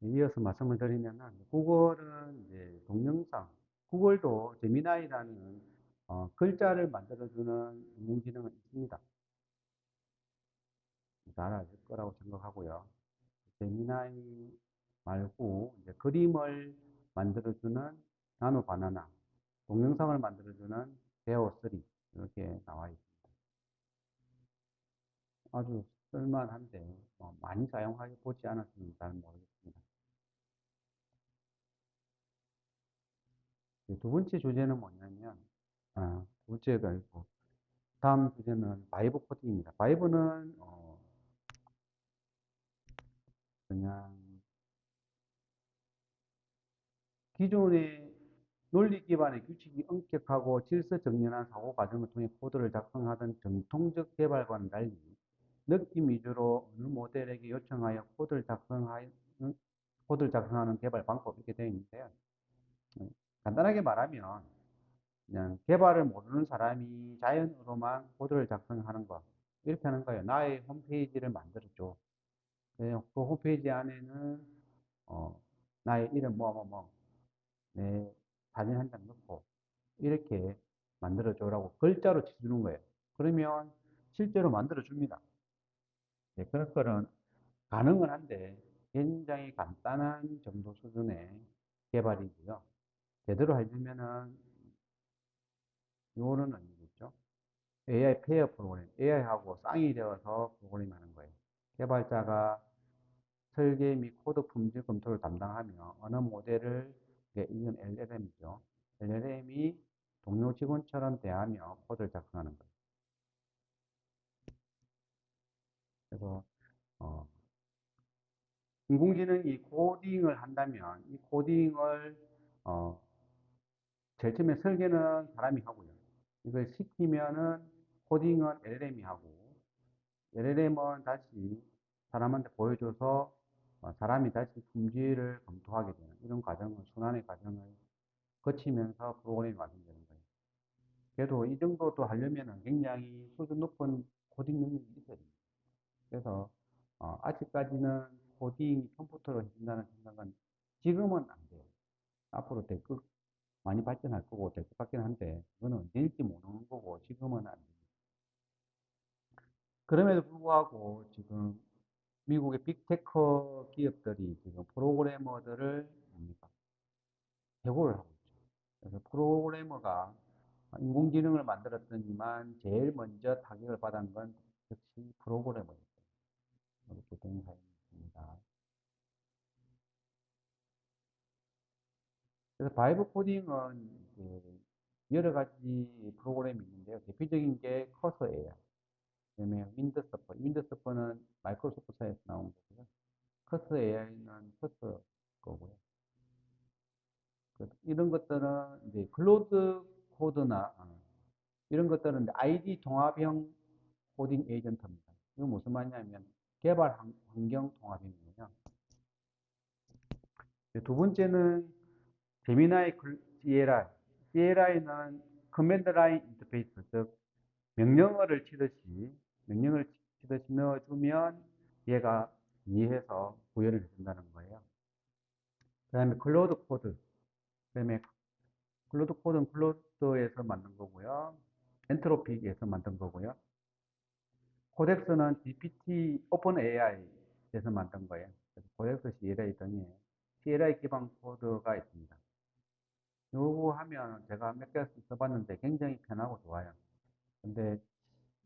이어서 말씀을 드리면은 구글은 이제 동영상, 구글도 제미나이라는 글자를 만들어주는 인공지능은 있습니다. 잘 아실 거라고 생각하고요. 제미나이 말고 이제 그림을 만들어주는 나노 바나나, 동영상을 만들어주는 베어3 이렇게 나와 있습니다. 아주 쓸만한데 많이 사용해 보지 않았으면 잘 모르겠습니다. 두 번째 주제는 뭐냐면 두 번째가 있고 다음 주제는 바이브 코딩입니다. 바이브는 그냥 기존의 논리 기반의 규칙이 엄격하고 질서 정연한 사고 과정을 통해 코드를 작성하던 정통적 개발과는 달리 느낌 위주로 어느 모델에게 요청하여 코드를 작성하는 개발 방법 이렇게 되어 있는데요. 간단하게 말하면 그냥 개발을 모르는 사람이 자연으로만 코드를 작성하는 거 이렇게 하는 거예요. 나의 홈페이지를 만들어줘. 그 홈페이지 안에는 어, 나의 이름 내 사진 한 장 넣고 이렇게 만들어줘라고 글자로 치주는 거예요. 그러면 실제로 만들어줍니다. 네, 그런 거는 가능은 한데 굉장히 간단한 정도 수준의 개발이고요. 제대로 하려면은 요거는 아니겠죠. AI 페어 프로그램, AI하고 쌍이 되어서 프로그램 하는 거예요. 개발자가 설계 및 코드 품질 검토를 담당하며 어느 모델을, 이건 LLM이죠. LLM이 동료 직원처럼 대하며 코드를 작성하는 거예요. 그래서 어, 인공지능이 코딩을 한다면 이 코딩을 어, 제일 처음에 설계는 사람이 하고요. 이걸 시키면은 코딩은 LLM이 하고 LLM은 다시 사람한테 보여줘서 사람이 다시 품질을 검토하게 되는 이런 과정을, 순환의 과정을 거치면서 프로그램이 완성되는 거예요. 그래도 이 정도도 하려면 굉장히 수준 높은 코딩 능력이 있어야 됩니다. 그래서 아직까지는 코딩이 컴퓨터로 해준다는 생각은 지금은 안 돼요. 앞으로 될 것, 많이 발전할 거고 될 것 같긴 한데 그거는 언제일지 모르는 거고 지금은 안 됩니다. 그럼에도 불구하고 지금 미국의 빅테크 기업들이 지금 프로그래머들을 뭡니까? 해고를 하고 있죠. 그래서 프로그래머가 인공지능을 만들었더니만 제일 먼저 타격을 받은 건 역시 프로그래머였어요. 이렇게 된 사연입니다. 그래서 바이브 코딩은 여러 가지 프로그램이 있는데요. 대표적인 게 커서예요. 그다음에 윈드서퍼. 윈드서퍼는 마이크로소프트사에서 나온 거고요. 커서 AI는 커서 거고요. 이런 것들은 이제 클로드 코드나 이런 것들은 ID 통합형 코딩 에이전트입니다. 이건 무슨 말이냐면 개발 환경 통합형이에요. 두 번째는 제미나이 CLI. CLI는 커맨드 라인 인터페이스, 즉 명령어를 치듯이 넣어주면 얘가 이해해서 구현을 해준다는 거예요. 그 다음에 클로드 코드. 그 다음에 클로드 코드는 클로드에서 만든 거고요. 엔트로픽에서 만든 거고요. 코덱스는 GPT, 오픈 AI에서 만든 거예요. 그래서 코덱스 CLI 등의 CLI 기반 코드가 있습니다. 요거 하면 제가 몇 개 써봤는데 굉장히 편하고 좋아요. 근데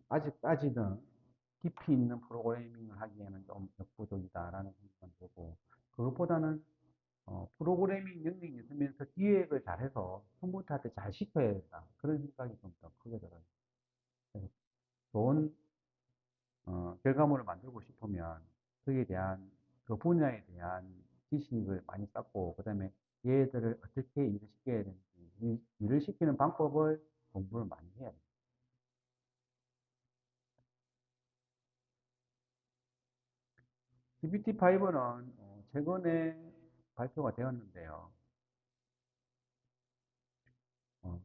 아직까지는 깊이 있는 프로그래밍을 하기에는 좀 역부족이다라는 생각은 들고, 그것보다는 프로그래밍 능력이 있으면서 기획을 잘해서 컴퓨터한테 잘 시켜야 된다. 그런 생각이 좀 더 크게 들어요. 그래서 좋은 결과물을 만들고 싶으면 그에 대한 그 분야에 대한 지식을 많이 쌓고 그다음에 얘들을 어떻게 일을 시켜야 되는지 일을 시키는 방법을 공부를 많이 해야 돼요. GPT-5는 최근에 발표가 되었는데요.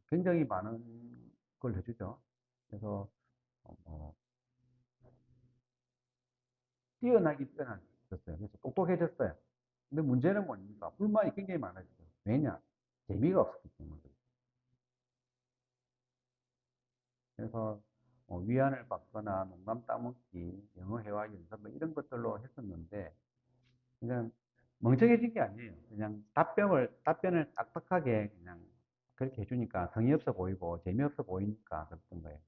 굉장히 많은 걸 해주죠. 그래서 뭐 뛰어나기 뛰어났었어요. 그래서 똑똑해졌어요. 근데 문제는 뭡니까? 불만이 굉장히 많아지죠. 왜냐? 재미가 없었기 때문에. 그래서 위안을 받거나 농담 따먹기, 영어 회화 연습 뭐 이런 것들로 했었는데 그냥 멍청해진 게 아니에요. 그냥 답변을 딱딱하게 그냥 그렇게 해주니까 성의 없어 보이고 재미없어 보이니까 그랬던 거예요.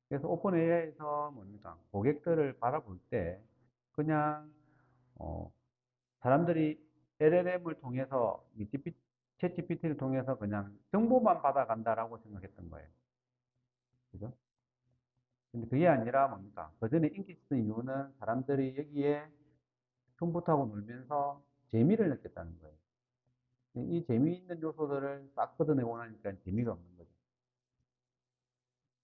그래서 오픈 AI에서 뭡니까? 고객들을 바라볼 때 그냥 어, 사람들이 LLM을 통해서 챗 GPT를 통해서 그냥 정보만 받아간다라고 생각했던 거예요. 그죠? 근데 그게 아니라 뭡니까? 그전에 인기 있었던 이유는 사람들이 여기에 컴퓨터하고 놀면서 재미를 느꼈다는 거예요. 이 재미있는 요소들을 싹 걷어내고 나니까 재미가 없는 거죠.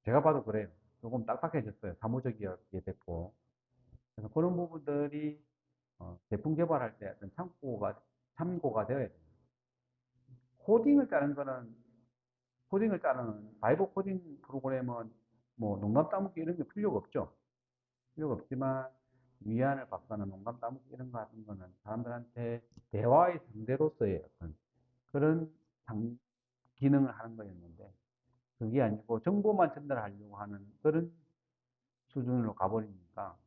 제가 봐도 그래요. 조금 딱딱해졌어요. 사무적이게 됐고. 그래서 그런 부분들이 제품 개발할 때 어떤 참고가 되어야 돼요. 코딩을 따르는 바이브 코딩 프로그램은 뭐 농담 따먹기 이런 게 필요가 없죠. 필요가 없지만 위안을 받거나 농담 따먹기 이런 거 같은 거는 사람들한테 대화의 상대로서의 어떤 그런 기능을 하는 거였는데 그게 아니고 정보만 전달하려고 하는 그런 수준으로 가버리니까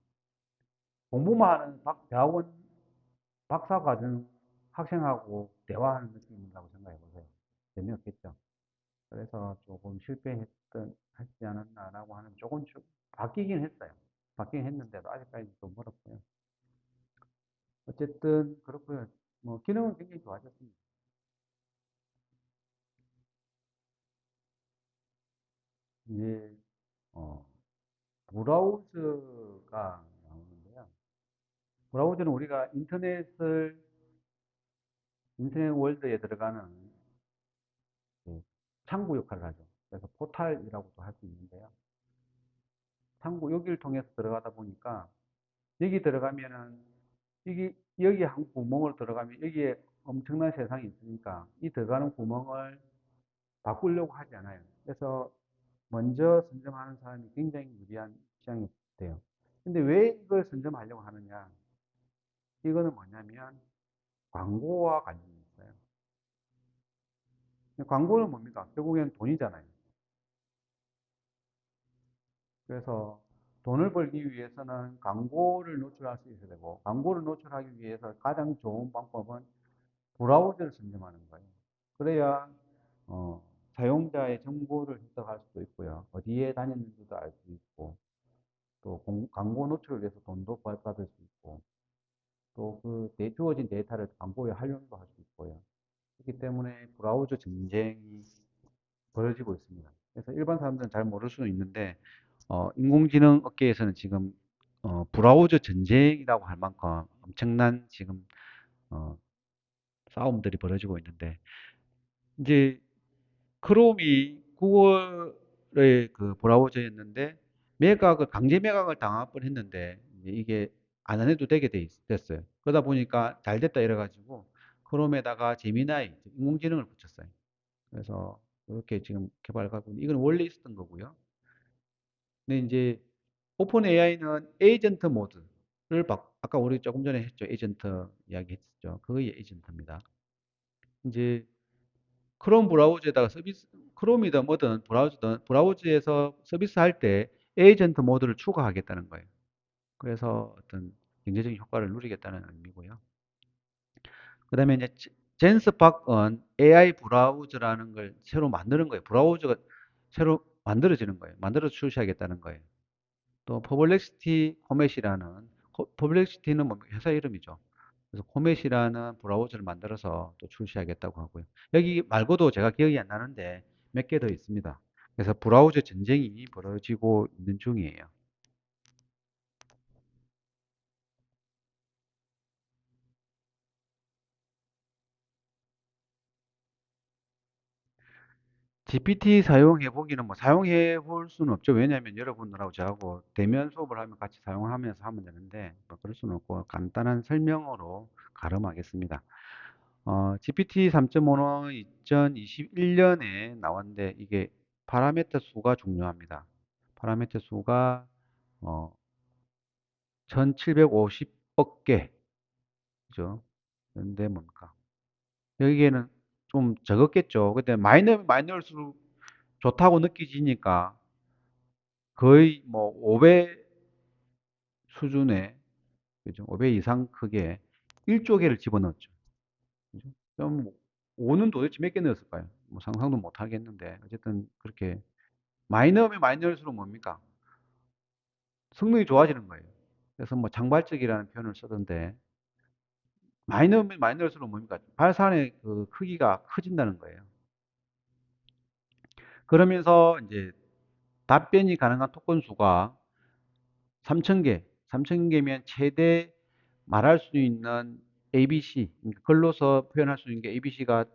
공부만 하는 대학원 박사과정 학생하고 대화하는 느낌이라고 생각해 보세요. 재미없겠죠. 그래서 조금 하지 않았나라고 하는 조금 바뀌긴 했어요. 바뀌긴 했는데도 아직까지 좀 멀었고요. 어쨌든 그렇고요. 뭐 기능은 굉장히 좋아졌습니다. 이제 어, 브라우저가 나오는데요. 브라우저는 우리가 인터넷 월드에 들어가는 그 창구 역할을 하죠. 그래서 포탈이라고도 할 수 있는데요. 창구 여기를 통해서 들어가다 보니까 여기 들어가면은 여기 한 구멍으로 들어가면 여기에 엄청난 세상이 있으니까 이 들어가는 구멍을 바꾸려고 하지 않아요. 그래서 먼저 선점하는 사람이 굉장히 유리한 시장이 돼요. 근데 왜 이걸 선점하려고 하느냐? 이거는 뭐냐면 광고와 관련이 있어요. 광고는 뭡니까? 결국엔 돈이잖아요. 그래서 돈을 벌기 위해서는 광고를 노출할 수 있어야 되고, 광고를 노출하기 위해서 가장 좋은 방법은 브라우저를 선점하는 거예요. 그래야 어, 사용자의 정보를 해석할 수도 있고요. 어디에 다녔는지도 알 수 있고, 또 광고 노출을 위해서 돈도 받을 수 있고, 또 그 주어진 데이터를 광고에 활용도 할 수 있고요. 그렇기 때문에 브라우저 전쟁이 벌어지고 있습니다. 그래서 일반 사람들은 잘 모를 수는 있는데, 인공지능 업계에서는 지금 브라우저 전쟁이라고 할 만큼 엄청난 지금 어, 싸움들이 벌어지고 있는데, 이제 크롬이 구글의 그 브라우저였는데 강제 매각을 당할 뻔했는데 이게 안 해도 되게 됐어요. 그러다 보니까 잘 됐다 이래가지고 크롬에다가 제미나이 인공지능을 붙였어요. 그래서 이렇게 지금 개발하고 이건 원래 있었던 거고요. 근데 이제 오픈 AI는 에이전트 모드를 아까 우리 조금 전에 했죠. 에이전트 이야기 했죠. 그게 에이전트입니다. 이제 크롬 브라우저에다가 크롬이든 뭐든 브라우저에서 서비스 할 때 에이전트 모드를 추가하겠다는 거예요. 그래서 어떤 경제적인 효과를 누리겠다는 의미고요. 그 다음에 이제 젠스팍은 AI 브라우저라는 걸 새로 만드는 거예요. 브라우저가 새로 만들어지는 거예요. 만들어 출시하겠다는 거예요. 또 퍼블렉시티는 뭐 회사 이름이죠. 그래서 코멧이라는 브라우저를 만들어서 또 출시하겠다고 하고요. 여기 말고도 제가 기억이 안 나는데 몇 개 더 있습니다. 그래서 브라우저 전쟁이 벌어지고 있는 중이에요. GPT 사용해 보기는 뭐 사용해 볼 수는 없죠. 왜냐하면 여러분들하고 저하고 대면 수업을 하면 같이 사용하면서 하면 되는데 뭐 그럴 수는 없고 간단한 설명으로 가름하겠습니다. GPT 3.5는 2021년에 나왔는데 이게 파라미터 수가 중요합니다. 파라미터 수가 어, 1750억 개, 그죠? 그런데 뭡니까? 여기에는 좀 적었겠죠. 근데 많이 넣을수록 좋다고 느껴지니까 거의 뭐 5배 수준의, 그죠? 5배 이상 크게 1조 개를 집어넣었죠. 그죠? 그럼 5는 도대체 몇 개 넣었을까요? 뭐 상상도 못 하겠는데 어쨌든 그렇게 많이 넣으면 많이 넣을수록 뭡니까? 성능이 좋아지는 거예요. 그래서 뭐 장발적이라는 표현을 쓰던데 많이 넣으면 많이 넣을수록 뭡니까? 발산의 그 크기가 커진다는 거예요. 그러면서 이제 답변이 가능한 토건 수가 3,000개, 3,000개면 최대 말할 수 있는 ABC, 그러니까 글로서 표현할 수 있는 게 ABC가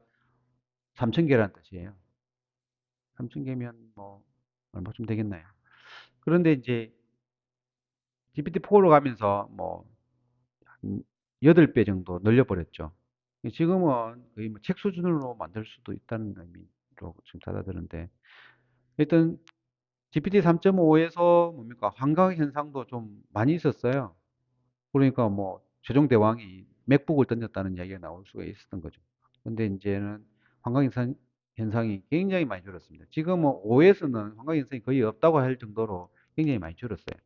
3,000개라는 뜻이에요. 3,000개면 뭐 얼마쯤 되겠나요? 그런데 이제 GPT-4로 가면서 뭐 8배 정도 늘려버렸죠. 지금은 거의 뭐 책 수준으로 만들 수도 있다는 의미로 지금 받아들는데 일단 GPT 3.5에서 뭡니까? 환각 현상도 좀 많이 있었어요. 그러니까 뭐 최종 대왕이 맥북을 던졌다는 이야기가 나올 수가 있었던 거죠. 근데 이제는 환각 현상이 굉장히 많이 줄었습니다. 지금은 5에서는 환각 현상이 거의 없다고 할 정도로 굉장히 많이 줄었어요.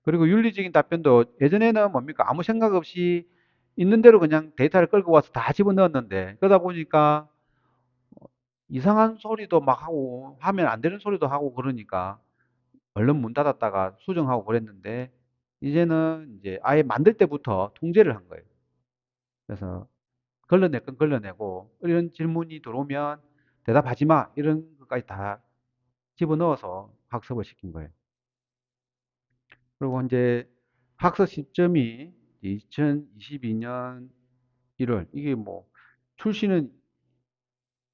그리고 윤리적인 답변도 예전에는 뭡니까? 아무 생각 없이 있는 대로 그냥 데이터를 끌고 와서 다 집어넣었는데 그러다 보니까 이상한 소리도 막 하고 하면 안 되는 소리도 하고 그러니까 얼른 문 닫았다가 수정하고 그랬는데 이제는 이제 아예 만들 때부터 통제를 한 거예요. 그래서 걸러낼 건 걸러내고 이런 질문이 들어오면 대답하지 마 이런 것까지 다 집어넣어서 학습을 시킨 거예요. 그리고 이제 학습 시점이 2022년 1월 이게 뭐 출시는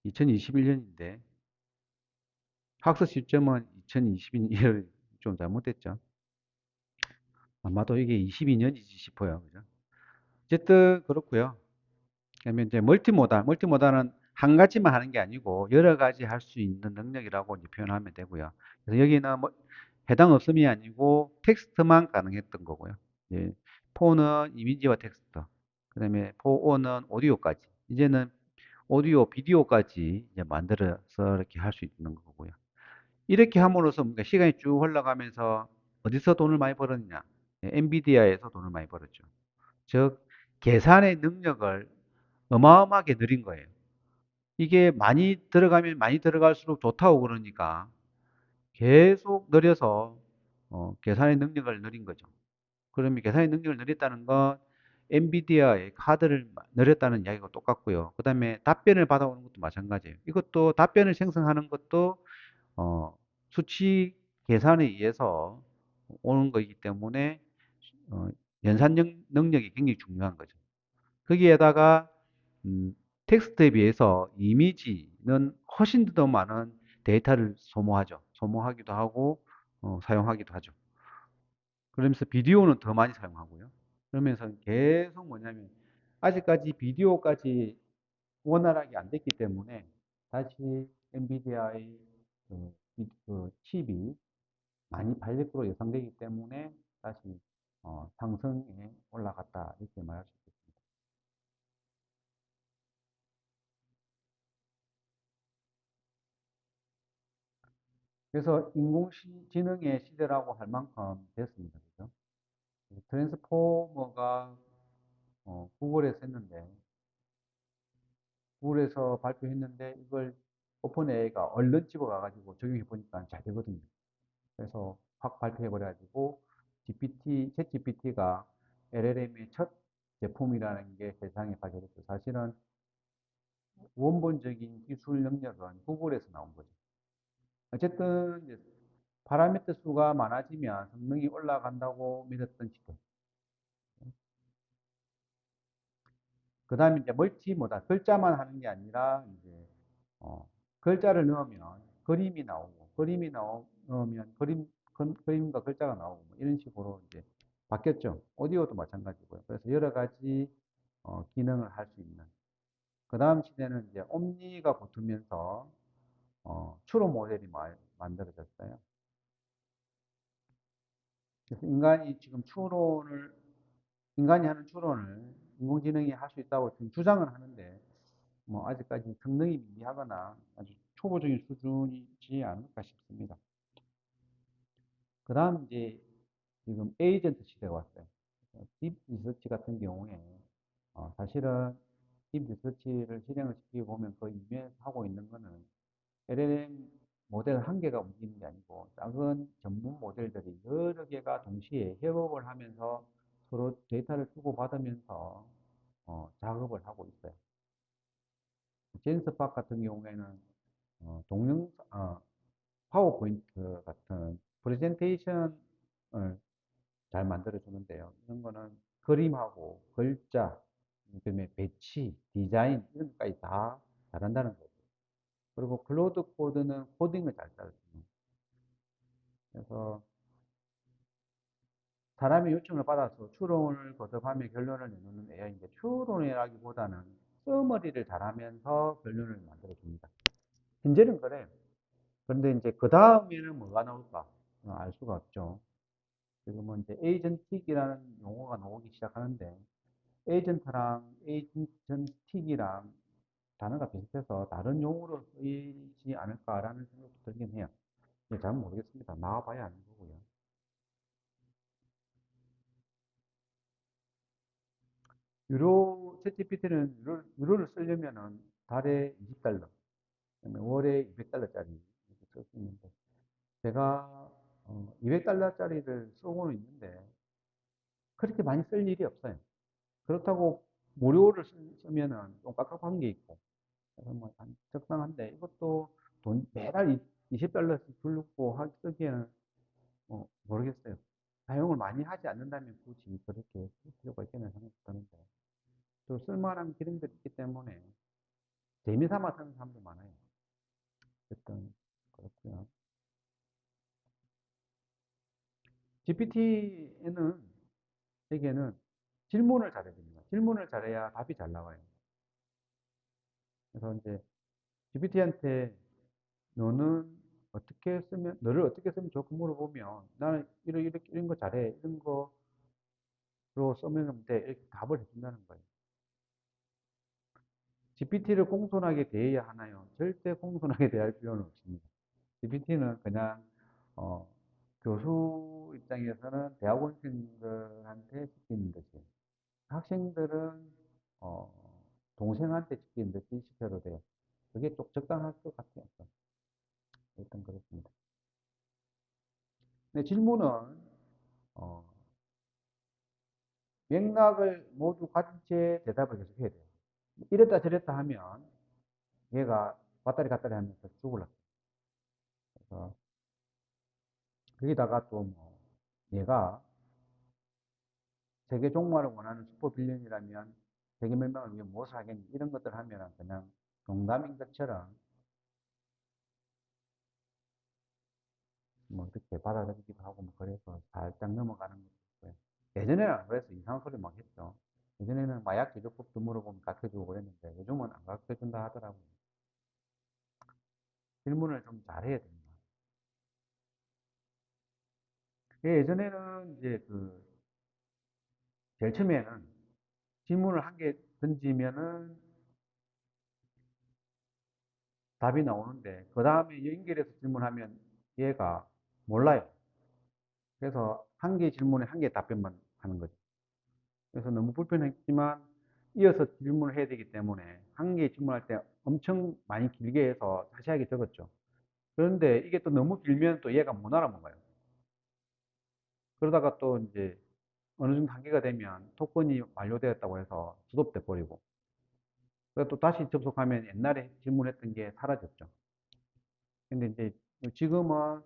2021년인데 학습 시점은 2022년 1월 좀 잘못됐죠. 아마도 이게 22년이지 싶어요. 그죠? 어쨌든 그렇고요. 그러면 이제 멀티모달은 한 가지만 하는 게 아니고 여러 가지 할 수 있는 능력이라고 이제 표현하면 되고요. 그래서 여기는 뭐 해당 없음이 아니고 텍스트만 가능했던 거고요. 예, 4는 이미지와 텍스트, 그다음에 4O는 오디오까지. 이제는 오디오, 비디오까지 이제 만들어서 이렇게 할 수 있는 거고요. 이렇게 함으로써 뭔가 시간이 쭉 흘러가면서 어디서 돈을 많이 벌었냐? 엔비디아에서 돈을 많이 벌었죠. 즉, 계산의 능력을 어마어마하게 늘린 거예요. 이게 많이 들어가면 많이 들어갈수록 좋다고 그러니까 계속 늘려서 계산의 능력을 늘린 거죠. 그러면 계산의 능력을 늘렸다는 건 엔비디아의 카드를 늘렸다는 이야기가 똑같고요. 그 다음에 답변을 받아오는 것도 마찬가지예요. 이것도 답변을 생성하는 것도 어, 수치 계산에 의해서 오는 거기 때문에 어, 연산 능력이 굉장히 중요한 거죠. 거기에다가 텍스트에 비해서 이미지는 훨씬 더 많은 데이터를 소모하죠. 소모하기도 하고 사용하기도 하죠. 그러면서 비디오는 더 많이 사용하고요. 그러면서 계속 뭐냐면 아직까지 비디오까지 원활하게 안 됐기 때문에 다시 엔비디아의 그 칩이 많이 팔릴 거로 예상되기 때문에 다시 상승에 올라갔다 이렇게 말할 수 있습니다. 그래서 인공지능의 시대라고 할 만큼 됐습니다. 그죠? 트랜스포머가 구글에서 했는데, 구글에서 발표했는데 이걸 오픈 AI가 얼른 집어가가지고 적용해 보니까 잘 되거든요. 그래서 확 발표해버려가지고 챗 GPT가 LLM의 첫 제품이라는 게 세상에 발표됐죠. 사실은 원본적인 기술 능력은 구글에서 나온 거죠. 어쨌든 이제 파라미터 수가 많아지면 성능이 올라간다고 믿었던 시대. 그 다음에 이제 멀티모달, 글자만 하는 게 아니라 이제 어, 글자를 넣으면 그림이 나오고, 넣으면 그림과 글자가 나오고 뭐 이런 식으로 이제 바뀌었죠. 오디오도 마찬가지고요. 그래서 여러 가지 기능을 할 수 있는. 그 다음 시대는 이제 옴니가 붙으면서 추론 모델이 만들어졌어요. 그래서 인간이 하는 추론을 인공지능이 할 수 있다고 지금 주장은 하는데, 뭐, 아직까지 성능이 미미하거나 아주 초보적인 수준이지 않을까 싶습니다. 그 다음 이제 지금 에이전트 시대가 왔어요. 딥 리서치 같은 경우에, 사실은 딥 리서치를 실행을 시키고 보면 그 이면에서 하고 있는 거는 LLM 모델 한 개가 움직이는 게 아니고 작은 전문 모델들이 여러 개가 동시에 협업을 하면서 서로 데이터를 주고받으면서 작업을 하고 있어요. 젠스팍 같은 경우에는 파워포인트 같은 프레젠테이션을 잘 만들어 주는데요. 이런 거는 그림하고 글자, 그다음에 배치, 디자인 이런 것까지 다 잘한다는 거죠. 그리고 클로드 코드는 코딩을 잘 따르죠. 그래서 사람의 요청을 받아서 추론을 거듭하며 결론을 내놓는 AI인데 추론이라기보다는 서머리를 잘하면서 결론을 만들어 줍니다. 현재는 그래요. 그런데 이제 그 다음에는 뭐가 나올까 알 수가 없죠. 지금은 이제 에이전틱이라는 용어가 나오기 시작하는데 에이전트랑 에이전틱이랑 단어가 비슷해서 다른 용어로 쓰이지 않을까라는 생각도 들긴 해요. 잘 모르겠습니다. 나와봐야 아는 거고요. 유료, 챗GPT는 유료를 쓰려면은 달에 $20, 그다음에 월에 $200짜리 이렇게 쓸 수 있는데, 제가 $200짜리를 쓰고는 있는데, 그렇게 많이 쓸 일이 없어요. 그렇다고 무료를 쓰면은 좀 깝깝한 게 있고, 그래서 뭐 적당한데, 이것도 매달 $20씩 들고 쓰기에는 모르겠어요. 사용을 많이 하지 않는다면 굳이 그렇게 쓸 필요가 있겠나 생각이 드는데, 또 쓸만한 기능들이 있기 때문에 재미삼아 쓰는 사람도 많아요. 어쨌든 그렇고요. GPT에는 에게는 질문을 잘해야 됩니다. 질문을 잘해야 답이 잘 나와요. 그래서 이제 GPT한테 너를 어떻게 쓰면 좋고 물어보면 나는 이런 거 잘해. 이런 거로 쓰면 돼. 이렇게 답을 해준다는 거예요. GPT를 공손하게 대해야 하나요? 절대 공손하게 대할 필요는 없습니다. GPT는 그냥 어, 교수 입장에서는 대학원생들한테 시키는 듯이 학생들은 동생한테 시키는 듯이 시켜도 돼요. 그게 좀 적당할 것 같아요. 일단 그렇습니다. 근데 질문은 어, 맥락을 모두 가진 채 대답을 계속 해야 돼요. 이랬다 저랬다 하면 얘가 왔다리 갔다리 하면서 죽을라. 그래서 거기다가 또 뭐 얘가 세계 종말을 원하는 슈퍼 빌런이라면 세계 멸망을 위해 무엇을 하겠니? 이런 것들 하면 그냥 농담인 것처럼 뭐 이렇게 받아들이기도 하고 뭐 그래서 살짝 넘어가는 것도 있고요. 예전에는 안 그래서 이상한 소리 막 했죠. 예전에는 마약 제조법도 물어보면 가르쳐주고 그랬는데 요즘은 안 가르쳐준다 하더라고요. 질문을 좀 잘해야 됩니다. 예전에는 이제 제일 처음에는 질문을 한 개 던지면은 답이 나오는데 그 다음에 연결해서 질문하면 얘가 몰라요. 그래서 한 개 질문에 한 개 답변만 하는 거죠. 그래서 너무 불편했지만 이어서 질문을 해야 되기 때문에 한 개 질문할 때 엄청 많이 길게 해서 자세하게 적었죠. 그런데 이게 또 너무 길면 또 얘가 못 알아먹어요. 그러다가 또 이제 어느 정도 한계가 되면 토큰이 완료되었다고 해서 스톱돼 버리고, 그래서 또 다시 접속하면 옛날에 질문했던 게 사라졌죠. 근데 이제 지금은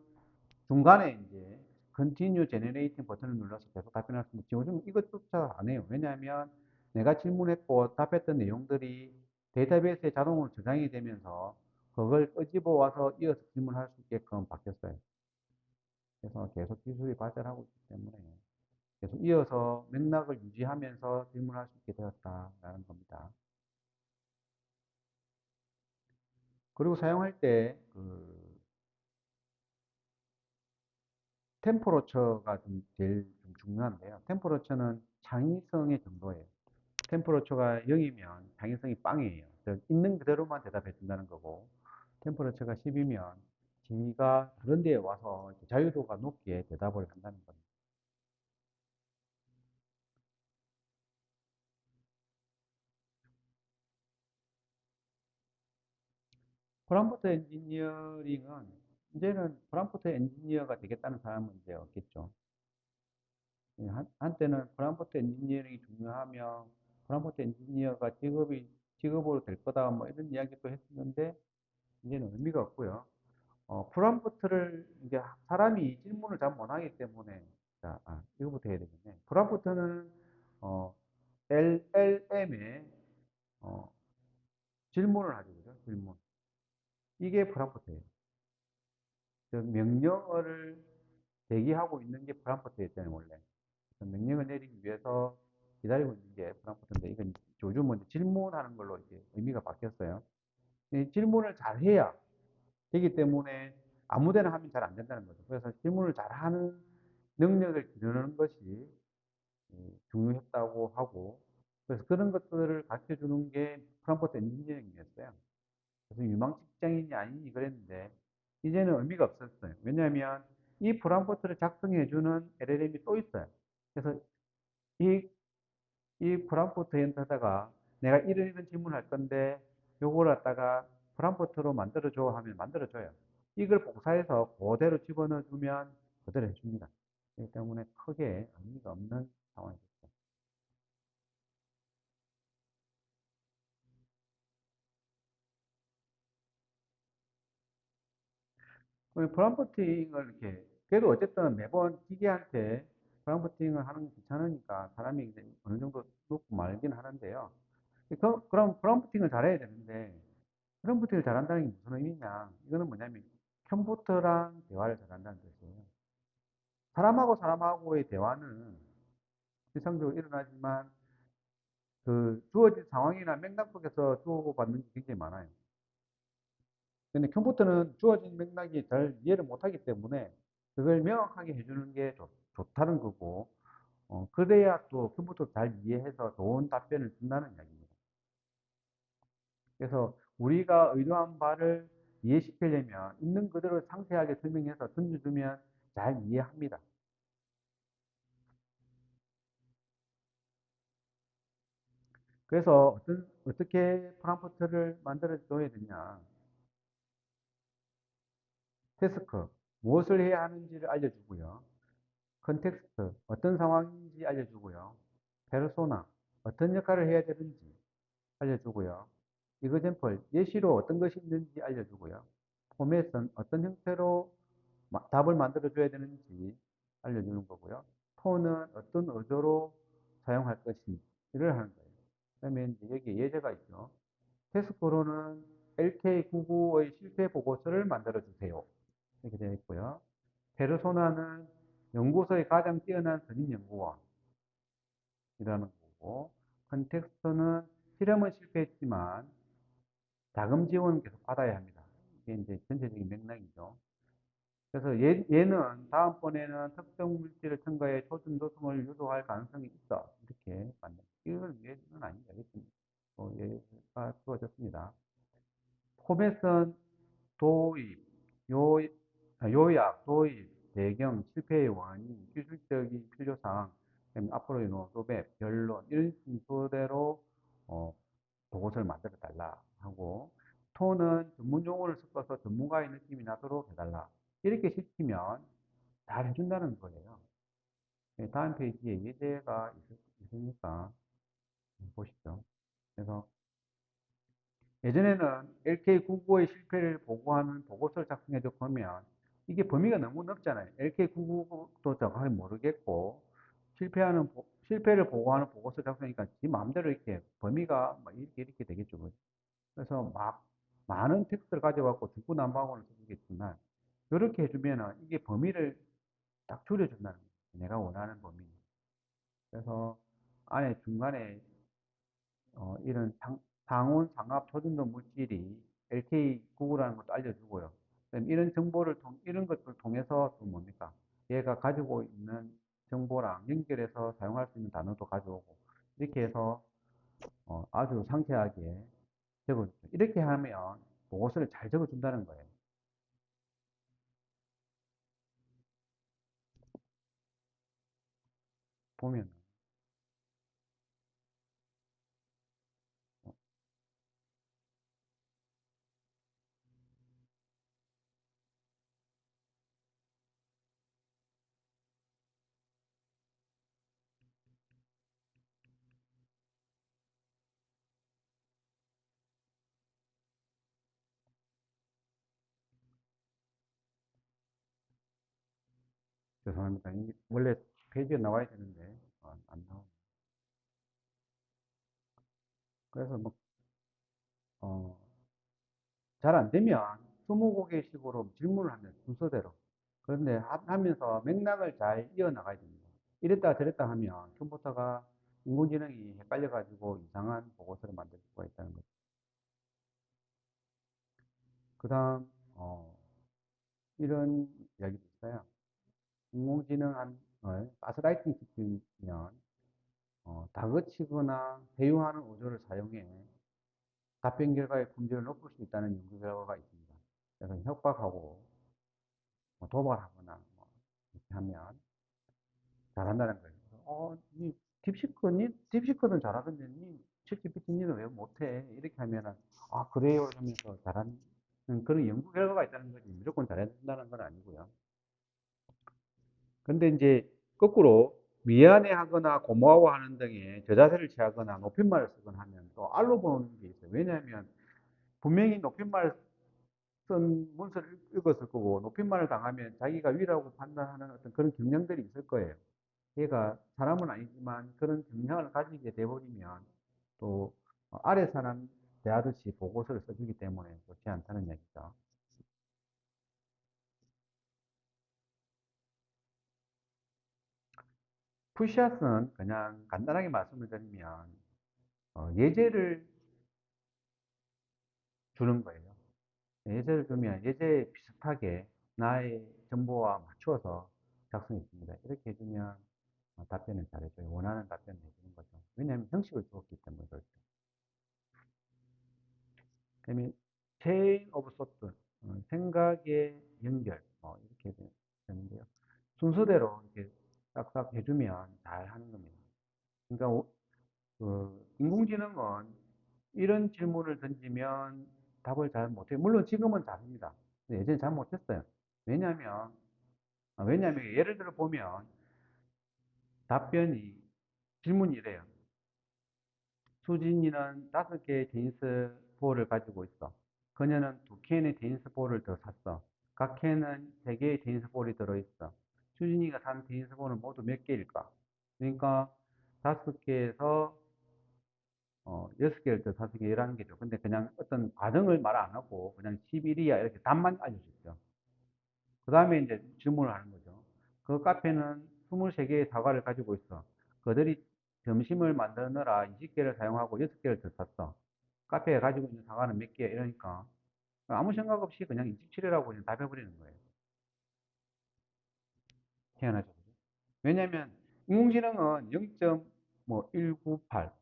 중간에 이제 Continue Generating 버튼을 눌러서 계속 답변할 수 있는데 요즘 이것조차 안 해요. 왜냐하면 내가 질문했고 답했던 내용들이 데이터베이스에 자동으로 저장이 되면서 그걸 끄집어 와서 이어서 질문할 수 있게끔 바뀌었어요. 그래서 계속 기술이 발전하고 있기 때문에 계속 이어서 맥락을 유지하면서 질문할 수 있게 되었다라는 겁니다. 그리고 사용할 때 템퍼러처가 제일 좀 중요한데요. 템퍼러처는 창의성의 정도예요. 템퍼러처가 0이면 당위성이 빵이에요. 즉 있는 그대로만 대답해 준다는 거고, 템퍼러처가 10이면 지가 그런 데에 와서 자유도가 높게 대답을 한다는 겁니다. 프랑크푸르트 엔지니어링은 이제는 프랑크푸르트 엔지니어가 되겠다는 사람은 이제 없겠죠. 한때는 프랑크푸르트 엔지니어링이 중요하며 프랑크푸르트 엔지니어가 직업으로 될 거다 뭐 이런 이야기도 했었는데 이제는 의미가 없고요. 프랑크푸르트를 이제 사람이 질문을 잘 못하기 때문에 자, 이거부터 해야 되겠네. 프랑크푸르트는 어, LLM에 어, 질문을 하죠, 그죠? 질문. 이게 프랑크푸르트예요. 즉 명령어를 대기하고 있는 게 프랑크푸르트였잖아요, 원래. 명령을 내리기 위해서 기다리고 있는 게 프랑크푸르트인데 이건 요즘은 질문하는 걸로 이제 의미가 바뀌었어요. 이 질문을 잘 해야 되기 때문에 아무데나 하면 잘 안 된다는 거죠. 그래서 질문을 잘 하는 능력을 기르는 것이 중요했다고 하고, 그래서 그런 것들을 가르쳐 주는 게 프랑크푸르트 엔지니어링이었어요. 그래서 유망 직장인이 아니니 그랬는데 이제는 의미가 없었어요. 왜냐하면 이 프랑크푸르트를 작성해 주는 LLM이 또 있어요. 그래서 이, 이 프랑크푸르트에다가 내가 이런 질문을 할 건데 요걸 갖다가 프랑크푸르트로 만들어줘 하면 만들어줘요. 이걸 복사해서 그대로 집어넣어 주면 그대로 해줍니다. 그렇기 때문에 크게 의미가 없는 상황이죠. 프롬프팅을 이렇게, 그래도 어쨌든 매번 기계한테 프롬프팅을 하는 게 귀찮으니까 사람이 이제 어느 정도 놓고 말긴 하는데요. 그럼 프롬프팅을 잘해야 되는데, 프롬프팅을 잘한다는 게 무슨 의미냐? 이거는 뭐냐면, 컴퓨터랑 대화를 잘한다는 뜻이에요. 사람하고 사람하고의 대화는 일상적으로 일어나지만, 그 주어진 상황이나 맥락 속에서 주고받는 게 굉장히 많아요. 근데 컴퓨터는 주어진 맥락이 잘 이해를 못하기 때문에 그걸 명확하게 해주는 게 좋다는 거고, 그래야 또 컴퓨터 잘 이해해서 좋은 답변을 준다는 이야기입니다. 그래서 우리가 의도한 바를 이해시키려면 있는 그대로 상세하게 설명해서 던져주면 잘 이해합니다. 그래서 어떻게 프롬프트를 만들어 줘야 되냐. 태스크, 무엇을 해야 하는지를 알려주고요. 컨텍스트, 어떤 상황인지 알려주고요. 페르소나, 어떤 역할을 해야 되는지 알려주고요. 이그젠플, 예시로 어떤 것이 있는지 알려주고요. 포맷은 어떤 형태로 답을 만들어줘야 되는지 알려주는 거고요. 톤은 어떤 의도로 사용할 것인지를 하는 거예요. 그다음에 이제 여기 예제가 있죠. 테스크로는 LK99의 실패 보고서를 만들어 주세요. 이렇게 되어 있고요. 페르소나는 연구소의 가장 뛰어난 선임 연구원이라는 거고, 컨텍스트는 실험은 실패했지만 자금 지원은 계속 받아야 합니다. 이게 이제 전체적인 맥락이죠. 그래서 얘는 다음번에는 특정 물질을 첨가해 초준 도성을 유도할 가능성이 있어. 이렇게 만든. 이건 예는 아니죠. 예가 주어졌습니다. 포맷은 도입, 요, 요약, 도입, 배경, 실패의 원인, 기술적인 필요사항, 앞으로의 로드맵, 결론, 이런 순서대로 어, 보고서를 만들어 달라 하고, 톤은 전문 용어를 섞어서 전문가의 느낌이 나도록 해달라. 이렇게 시키면 잘 해준다는 거예요. 네, 다음 페이지에 예제가 있으니까 보시죠. 그래서 예전에는 LK99의 실패를 보고하는 보고서를 작성해서 보면 이게 범위가 너무 넓잖아요. LK99도 정확하게 모르겠고 실패를 보고하는 보고서 작성이니까 지 마음대로 이렇게 범위가 뭐 이렇게 되겠죠. 그죠? 그래서 막 많은 텍스트를 가져갖고 중구난방으로 쓰겠지만 이렇게 해주면은 이게 범위를 딱 줄여준다는 거예요. 내가 원하는 범위. 그래서 안에 중간에 이런 상온, 상압, 초전도 물질이 LK99라는 것도 알려주고요. 이런 정보를 이런 것들을 통해서 또 뭡니까? 얘가 가지고 있는 정보랑 연결해서 사용할 수 있는 단어도 가져오고, 이렇게 해서 아주 상세하게 적어주죠. 이렇게 하면 보고서를 잘 적어준다는 거예요. 보면 죄송합니다. 원래 페이지에 나와야 되는데 안 나오네. 그래서 뭐 어, 잘 안 되면 스무고개식으로 질문을 하면 순서대로. 그런데 하면서 맥락을 잘 이어나가야 됩니다. 이랬다 저랬다 하면 컴퓨터가 인공지능이 헷갈려가지고 이상한 보고서를 만들 수가 있다는 거죠. 그 다음, 이런 이야기도 있어요. 인공지능 가스라이팅 시키면, 다그치거나 회유하는 어조를 사용해 답변 결과의 품질을 높일 수 있다는 연구 결과가 있습니다. 그래서 협박하고 뭐 도발하거나 뭐 이렇게 하면 잘한다는 거예요. 니 딥시커는 잘하던데, 챗GPT는 왜 못해? 이렇게 하면은, 그래요. 이러면서 잘하는 그런 연구 결과가 있다는 거지. 무조건 잘해야 된다는 건 아니고요. 근데 이제 거꾸로 미안해하거나 고마워하는 등의 저자세를 취하거나 높임말을 쓰거나 하면 또 알로 보는 게 있어요. 왜냐하면 분명히 높임말 쓴 문서를 읽었을 거고 높임말을 당하면 자기가 위라고 판단하는 어떤 그런 경향들이 있을 거예요. 얘가 사람은 아니지만 그런 경향을 가지게 돼버리면 또 아래 사람 대하듯이 보고서를 써주기 때문에 좋지 않다는 얘기죠. 푸시앗은 그냥 간단하게 말씀을 드리면 예제를 주는 거예요. 예제를 주면 예제에 비슷하게 나의 정보와 맞추어서 작성했습니다. 이렇게 해주면 답변을 잘해줘요. 원하는 답변을 해주는 거죠. 왜냐하면 형식을 주었기 때문에 그렇죠. 그다음에 체인 오브 소트, 생각의 연결, 이렇게 되는데요. 순서대로 이렇게 싹싹 해주면 잘 하는 겁니다. 그러니까 인공지능은 이런 질문을 던지면 답을 잘 못해요. 물론 지금은 잘합니다. 근데 예전에 잘 못했어요. 왜냐하면 예를 들어 보면 답변이 질문이 이래요. 수진이는 5개의 테니스 볼을 가지고 있어. 그녀는 2캔의 테니스 볼을 더 샀어. 각 캔은 3개의 테니스 볼이 들어있어. 수진이가 산 테니스 볼은 모두 몇 개일까? 그러니까 5개에서 6개를 더 사서 11개죠. 근데 그냥 어떤 과정을 말 안 하고 그냥 11이야 이렇게 답만 알려줬죠. 그 다음에 이제 질문을 하는 거죠. 그 카페는 23개의 사과를 가지고 있어. 그들이 점심을 만드느라 20개를 사용하고 6개를 더 샀어. 카페에 가지고 있는 사과는 몇 개야? 이러니까 아무 생각 없이 그냥 27이라고 그냥 답해버리는 거예요. 희한하죠. 왜냐면 인공지능은 0.198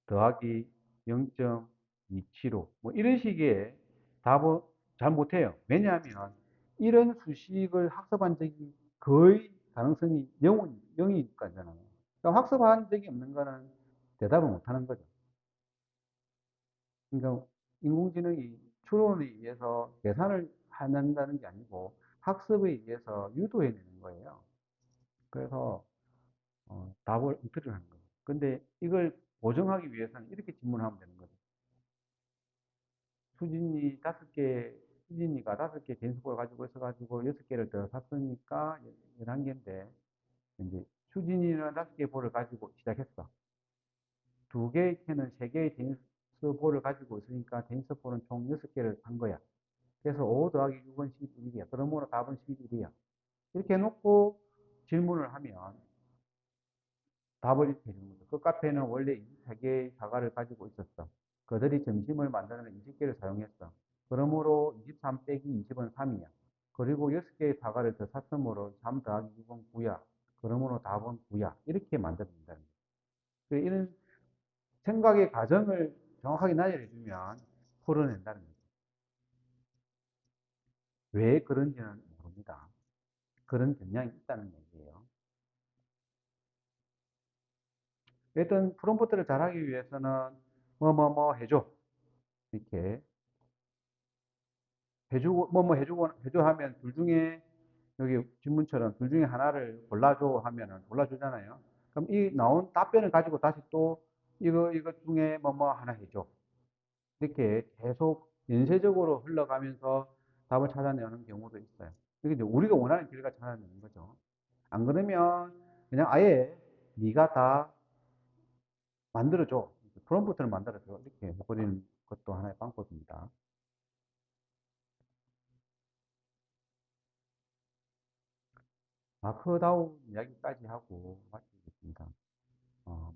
더하기 0.275 뭐 이런 식의 답을 잘 못해요. 왜냐하면 이런 수식을 학습한 적이 거의 가능성이 0이니까잖아요. 그러니까 학습한 적이 없는 거는 대답을 못하는 거죠. 그러니까 인공지능이 추론에 의해서 계산을 한다는 게 아니고 학습에 의해서 유도해내는 거예요. 그래서 답을 엉터리로 하는 거예요. 근데 이걸 보정하기 위해서는 이렇게 질문하면 되는 거죠. 수진이 다섯 개, 수진이가 5개 댄스볼 가지고 있어가지고 6개를 더 샀으니까 11개인데, 이제 수진이는 5개 볼을 가지고 시작했어. 2개의 캔은 3개의 댄스볼을 가지고 있으니까 댄스볼은 총 6개를 산 거야. 그래서 5 더하기 6은 11이야. 그러므로 답은 11이야. 이렇게 해놓고 질문을 하면 답을 이렇게 해주는 거죠. 그 카페는 원래 23개의 사과를 가지고 있었어. 그들이 점심을 만드는 20개를 사용했어. 그러므로 23 빼기 20은 3이야. 그리고 6개의 사과를 더 샀으므로 3 더하기 6은 9야. 그러므로 답은 9야. 이렇게 만들어진다는 거예요. 이런 생각의 과정을 정확하게 나열해주면 풀어낸다는 거죠. 왜 그런지는 모릅니다. 그런 경향이 있다는 얘기예요. 일단 프롬프트를 잘하기 위해서는 뭐 해줘 이렇게 해주고 뭐 해줘 하면 둘 중에 여기 질문처럼 둘 중에 하나를 골라줘 하면은 골라주잖아요. 그럼 이 나온 답변을 가지고 다시 또 이거 중에 뭐 하나 해줘. 이렇게 계속 연쇄적으로 흘러가면서 답을 찾아내는 경우도 있어요. 이게 이제 우리가 원하는 결과 찾아내는 거죠. 안 그러면 그냥 아예 네가 다 만들어줘. 프롬프트를 만들어줘. 이렇게 해버리는 것도 하나의 방법입니다. 마크다운 이야기까지 하고 마치겠습니다.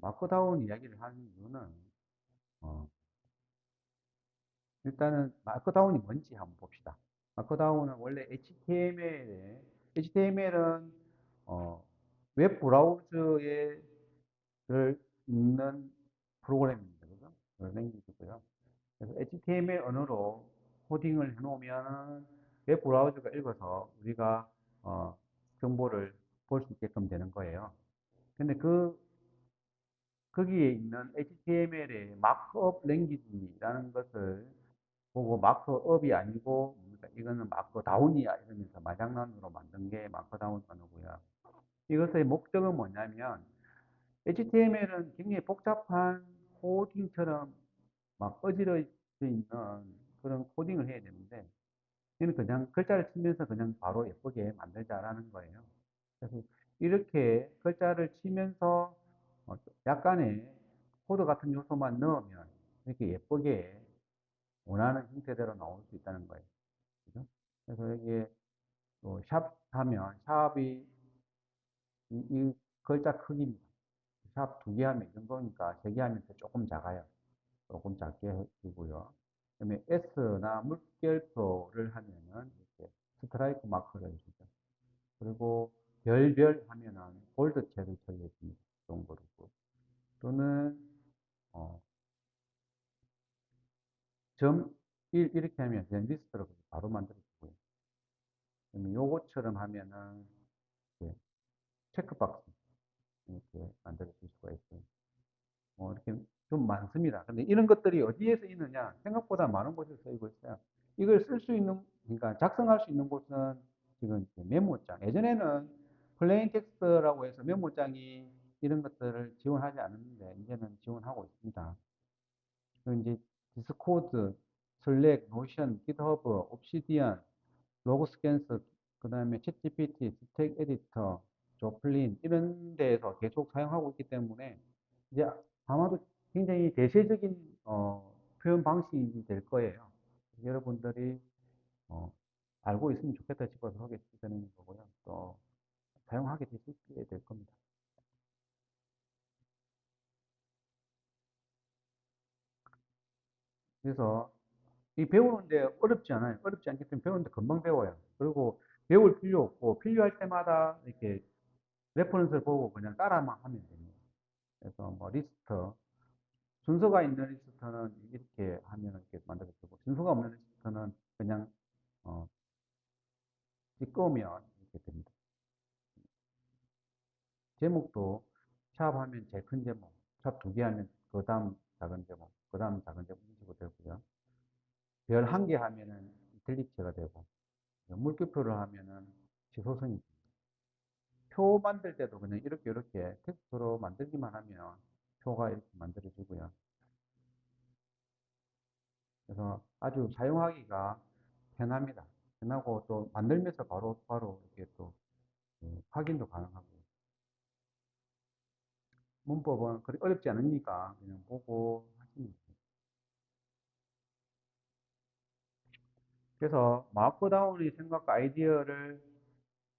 마크다운 이야기를 하는 이유는, 어, 일단은 마크다운이 뭔지 한번 봅시다. 마크다운은 원래 HTML은, 웹 브라우저에 를 읽는 프로그램입니다. 그죠? 랭귀지고요. 그래서 HTML 언어로 코딩을 해놓으면 웹 브라우저가 읽어서 우리가 정보를 볼 수 있게끔 되는 거예요. 근데 거기에 있는 HTML의 마크업 랭귀지라는 것을 보고 마크업이 아니고 이거는 마크다운이야 이러면서 말장난으로 만든 게 마크다운 언어고요. 이것의 목적은 뭐냐면 HTML은 굉장히 복잡한 코딩처럼 막 어지러져 있는 그런 코딩을 해야 되는데 얘는 그냥 글자를 치면서 그냥 바로 예쁘게 만들자라는 거예요. 그래서 이렇게 글자를 치면서 약간의 코드 같은 요소만 넣으면 이렇게 예쁘게 원하는 형태대로 나올 수 있다는 거예요. 그죠? 그래서 여기에 샵 하면 샵이 이 글자 크기입니다. 샵 두 개 하면 이 정도니까 세 개 하면 조금 작아요. 조금 작게 해주고요. 그다음에 S나 물결표를 하면은 이렇게 스트라이크 마크를 해주죠. 그리고 별별 하면은 볼드체를 처리해줍니다. 정도로. 또는 어, 점 1 이렇게 하면 그냥 리스트로 바로 만들어주고요. 그다음에 요거처럼 하면은 이렇게 체크박스 이렇게 만들어 줄 수가 있어요. 이렇게 좀 많습니다. 근데 이런 것들이 어디에서 있느냐? 생각보다 많은 곳에서 쓰이고 있어요. 이걸 쓸 수 있는, 그러니까 작성할 수 있는 곳은 지금 메모장. 예전에는 플레인 텍스트라고 해서 메모장이 이런 것들을 지원하지 않았는데, 이제는 지원하고 있습니다. 그리고 이제 디스코드, 슬랙, 노션, 깃허브, 옵시디언, 로그스캔스, 그 다음에 챗GPT, 스택 에디터, 조플린 이런 데에서 계속 사용하고 있기 때문에 이제 아마도 굉장히 대세적인 표현 방식이 될 거예요. 여러분들이 어, 알고 있으면 좋겠다 싶어서 하게 되는 거고요. 또 사용하게 되시게 될 겁니다. 그래서 이 배우는데 어렵지 않아요. 어렵지 않기 때문에 배우는데 금방 배워요. 그리고 배울 필요 없고 필요할 때마다 이렇게 레퍼런스를 보고 그냥 따라만 하면 됩니다. 그래서 뭐 리스트, 순서가 있는 리스트는 이렇게 하면 이렇게 만들어지고 순서가 없는 리스트는 그냥 어, 찌끄면 이렇게 됩니다. 제목도 샵 하면 제일 큰 제목, 샵 두 개 하면 그 다음 작은 제목, 그 다음 작은 제목 이런 식으로 되고요. 별 한 개 하면은 이탈리크가 되고 물결표를 하면은 지소선이 됩니다. 표 만들 때도 그냥 이렇게 텍스트로 만들기만 하면 표가 이렇게 만들어지고요. 그래서 아주 사용하기가 편합니다. 편하고 또 만들면서 바로 이렇게 또 확인도 가능하고 문법은 그리 어렵지 않으니까 그냥 보고 하시면 돼요. 그래서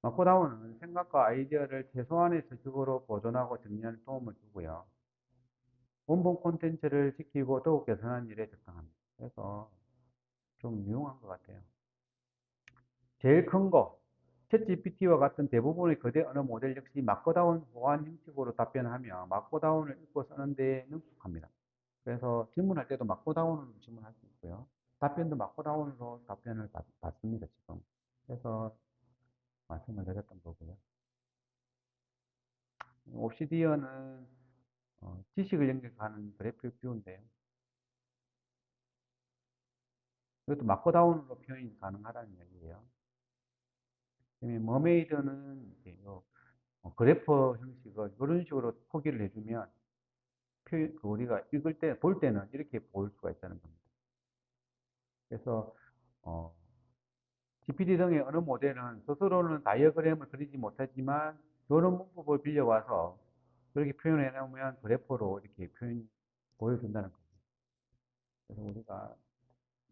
마크다운은 생각과 아이디어를 최소한의 수식어로 보존하고 정리하는 도움을 주고요. 원본 콘텐츠를 지키고 더욱 개선하는 일에 적당합니다. 그래서 좀 유용한 것 같아요. 제일 큰 거, 챗GPT와 같은 대부분의 거대 언어 모델 역시 마크다운 호환 형식으로 답변하며 마크다운을 읽고 쓰는 데 능숙합니다. 그래서 질문할 때도 마크다운으로 질문할 수 있고요. 답변도 마크다운으로 답변을 받습니다, 지금. 그래서 말씀을 드렸던 거고요. 옵시디언은 지식을 연결하는 그래픽 뷰인데요. 이것도 마크다운으로 표현이 가능하다는 얘기예요. 그다음에 머메이드는 이제 그래프 형식을 이런 식으로 표기를 해주면 우리가 읽을 때, 볼 때는 이렇게 보일 수가 있다는 겁니다. 그래서 GPT 등의 언어 모델은 스스로는 다이어그램을 그리지 못하지만 이런 문법을 빌려와서 그렇게 표현해 놓으면 그래프로 이렇게 보여준다는 겁니다. 그래서 우리가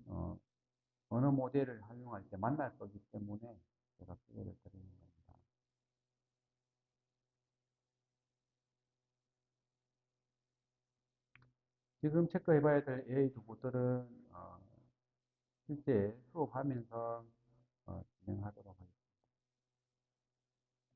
어, 언어 모델을 활용할 때 만날 거기 때문에 제가 소개를 드리는 겁니다. 지금 체크해 봐야 될 AI 도구들은 실제 수업하면서 진행하는